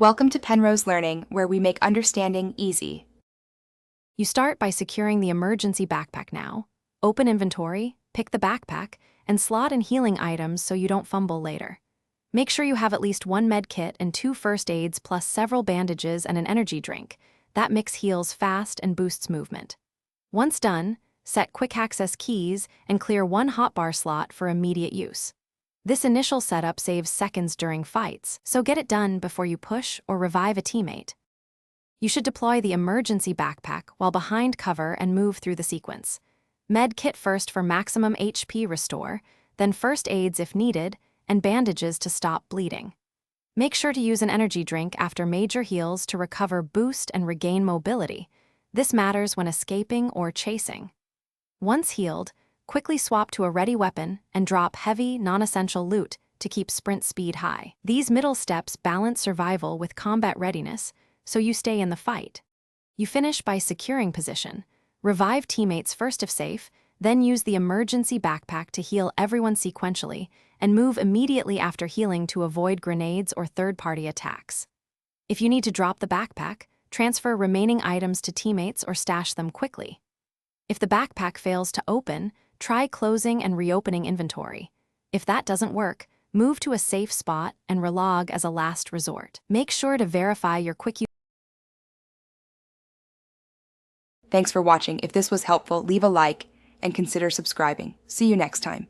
Welcome to Penrose Learning, where we make understanding easy. You start by securing the emergency backpack now. Open inventory, pick the backpack, and slot in healing items so you don't fumble later. Make sure you have at least one med kit and 2 first aids plus several bandages and an energy drink. That mix heals fast and boosts movement. Once done, set quick access keys and clear one hotbar slot for immediate use. This initial setup saves seconds during fights, so get it done before you push or revive a teammate. You should deploy the emergency backpack while behind cover and move through the sequence. Med kit first for maximum HP restore, then first aids if needed, and bandages to stop bleeding. Make sure to use an energy drink after major heals to recover boost and regain mobility. This matters when escaping or chasing. Once healed, quickly swap to a ready weapon and drop heavy, non-essential loot to keep sprint speed high. These middle steps balance survival with combat readiness, so you stay in the fight. You finish by securing position, revive teammates first if safe, then use the emergency backpack to heal everyone sequentially, and move immediately after healing to avoid grenades or third-party attacks. If you need to drop the backpack, transfer remaining items to teammates or stash them quickly. If the backpack fails to open, try closing and reopening inventory. If that doesn't work, move to a safe spot and relog as a last resort. Make sure to verify your quick use. Thanks for watching. If this was helpful, leave a like and consider subscribing. See you next time.